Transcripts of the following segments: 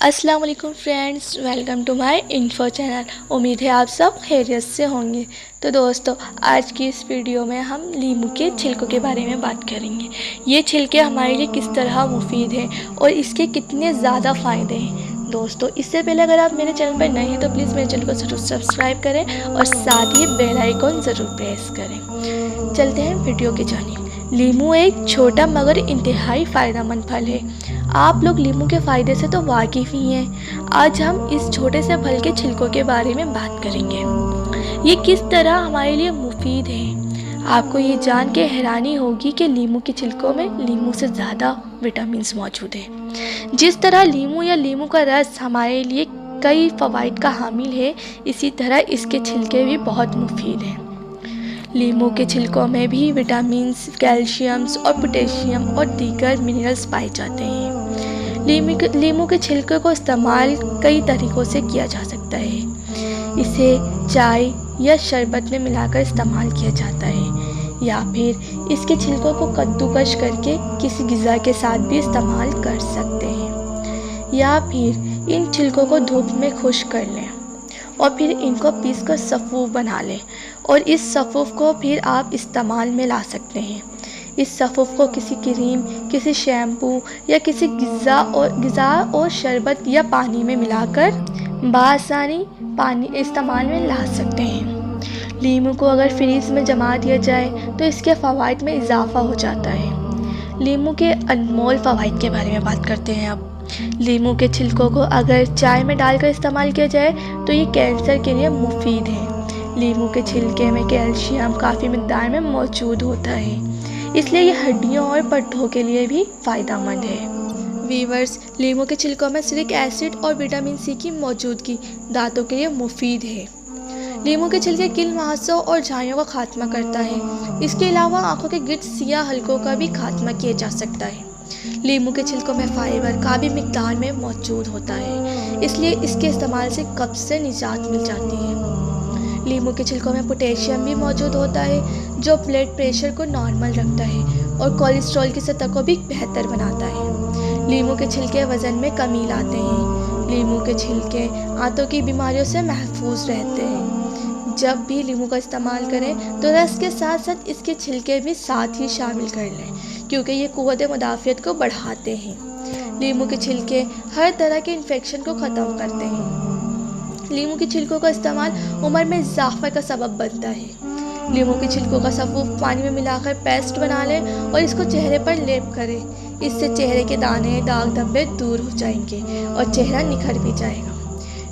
अस्सलाम वालेकुम friends, welcome to my info channel. उम्मीद है आप सब खैरियत से होंगे। तो दोस्तों, आज की इस वीडियो में हम नींबू के छिलकों के बारे में बात करेंगे। ये छिलके हमारे लिए किस तरह मुफीद हैं और इसके कितने ज़्यादा फ़ायदे हैं। दोस्तों, इससे पहले अगर आप मेरे चैनल पर नए हैं तो प्लीज़ मेरे चैनल को ज़रूर सब्सक्राइब करें और साथ ही बेल आइकन ज़रूर प्रेस करें। चलते हैं वीडियो की जानिब। नींबू एक छोटा मगर इंतहाई फ़ायदेमंद फल है। आप लोग नींबू के फ़ायदे से तो वाकिफ़ ही हैं। आज हम इस छोटे से फल के छिलकों के बारे में बात करेंगे। ये किस तरह हमारे लिए मुफीद है। आपको ये जान के हैरानी होगी कि नींबू के छिलकों में नींबू से ज़्यादा विटामिन मौजूद है। जिस तरह नींबू या नींबू का रस हमारे लिए कई फ़वाइद का हामिल है, इसी तरह इसके छिलके भी बहुत मुफीद हैं। नींबू के छिलकों में भी विटामिन्स, कैल्शियम्स और पोटेशियम और दीगर मिनरल्स पाए जाते हैं। नींबू के छिलके को इस्तेमाल कई तरीक़ों से किया जा सकता है। इसे चाय या शरबत में मिलाकर इस्तेमाल किया जाता है, या फिर इसके छिलकों को कद्दूकश करके किसी ग़िज़ा के साथ भी इस्तेमाल कर सकते हैं, या फिर इन छिलकों को धूप में खुश्क कर लें और फिर इनको पीसकर सफ़ूफ बना लें और इस सफ़ूफ को फिर आप इस्तेमाल में ला सकते हैं। इस सफ़ूफ को किसी क्रीम, किसी शैम्पू या किसी ग़िज़ा और शरबत या पानी में मिलाकर बआसानी पानी इस्तेमाल में ला सकते हैं। नींबू को अगर फ्रीज में जमा दिया जाए तो इसके फ़वाइद में इजाफ़ा हो जाता है। नींबू के अनमोल फ़वाइद के बारे में बात करते हैं अब। नींबू के छिलकों को अगर चाय में डालकर इस्तेमाल किया जाए तो ये कैंसर के लिए मुफीद है। नींबू के छिलके में कैल्शियम काफ़ी मिक़दार में मौजूद होता है, इसलिए ये हड्डियों और पट्टों के लिए भी फ़ायदेमंद है। वीवर्स, नींबू के छिलकों में सिट्रिक एसिड और विटामिन सी की मौजूदगी दांतों के लिए मुफीद है। नींबू के छिलके किल मुहासों और झाइयों का खात्मा करता है। इसके अलावा आँखों के गिट्ट सियाह हलकों का भी खात्मा किया जा सकता है। नींबू के छिलकों में फ़ाइबर काफ़ी मिक़दार में मौजूद होता है, इसलिए इसके इस्तेमाल से कब्ज़ से निजात मिल जाती है। नींबू के छिलकों में पोटेशियम भी मौजूद होता है, जो ब्लड प्रेशर को नॉर्मल रखता है और कोलेस्ट्रॉल की सतह को भी बेहतर बनाता है। नींबू के छिलके वज़न में कमी लाते हैं। नींबू के छिलके आंतों की बीमारियों से महफूज रहते हैं। जब भी नींबू का इस्तेमाल करें तो रस के साथ साथ इसके छिलके भी साथ ही शामिल कर लें, क्योंकि ये क़ुव्वत मुदाफ़ियत को बढ़ाते हैं। नींबू के छिलके हर तरह के इन्फेक्शन को ख़त्म करते हैं। नींबू के छिलकों का इस्तेमाल उम्र में इजाफ़े का सबब बनता है। नींबू के छिलकों का सफ़ूफ पानी में मिलाकर पेस्ट बना लें और इसको चेहरे पर लेप करें। इससे चेहरे के दाने, दाग धब्बे दूर हो जाएंगे और चेहरा निखर भी जाएगा।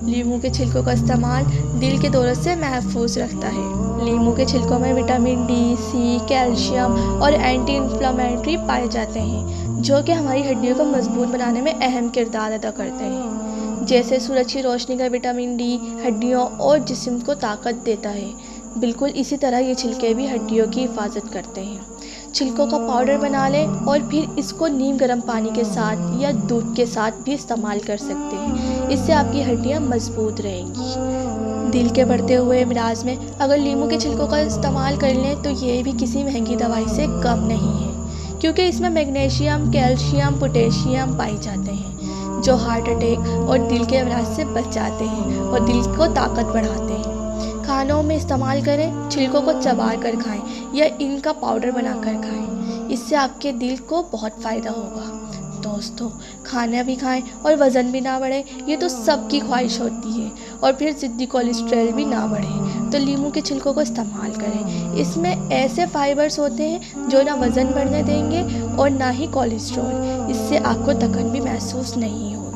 नींबू के छिलकों का इस्तेमाल दिल के दौरे से महफूज रखता है। नींबू के छिलकों में विटामिन डी, सी, कैल्शियम और एंटी इन्फ्लेमेटरी पाए जाते हैं, जो कि हमारी हड्डियों को मजबूत बनाने में अहम किरदार अदा करते हैं। जैसे सूरज की रोशनी का विटामिन डी हड्डियों और जिस्म को ताकत देता है, बिल्कुल इसी तरह ये छिलके भी हड्डियों की हिफाजत करते हैं। छिलकों का पाउडर बना लें और फिर इसको नीम गर्म पानी के साथ या दूध के साथ भी इस्तेमाल कर सकते हैं। इससे आपकी हड्डियां मजबूत रहेंगी। दिल के बढ़ते हुए मिराज में अगर नींबू के छिलकों का इस्तेमाल कर लें तो ये भी किसी महंगी दवाई से कम नहीं है, क्योंकि इसमें मैग्नीशियम, कैल्शियम, पोटेशियम पाए जाते हैं, जो हार्ट अटैक और दिल के अमराज से बचाते हैं और दिल को ताकत बढ़ाते हैं। खानों में इस्तेमाल करें, छिलकों को चबा कर खाएं या इनका पाउडर बनाकर खाएं। इससे आपके दिल को बहुत फ़ायदा होगा। दोस्तों, खाना भी खाएं और वज़न भी ना बढ़े, ये तो सबकी ख्वाहिश होती है, और फिर ज़िद्दी कोलेस्ट्रॉल भी ना बढ़े, तो नींबू के छिलकों को इस्तेमाल करें। इसमें ऐसे फाइबर्स होते हैं जो ना वज़न बढ़ने देंगे और ना ही कोलेस्ट्रॉल। इससे आपको थकन भी महसूस नहीं होगी।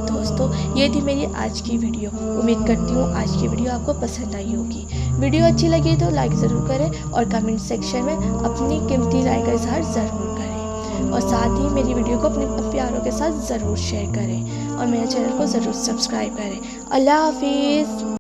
दोस्तों, ये थी मेरी आज की वीडियो। उम्मीद करती हूँ आज की वीडियो आपको पसंद आई होगी। वीडियो अच्छी लगी तो लाइक ज़रूर करें और कमेंट सेक्शन में अपनी कीमती राय का इज़हार ज़रूर करें, और साथ ही मेरी वीडियो को अपने प्यारों के साथ ज़रूर शेयर करें और मेरे चैनल को ज़रूर सब्सक्राइब करें। अल्लाह हाफिज़।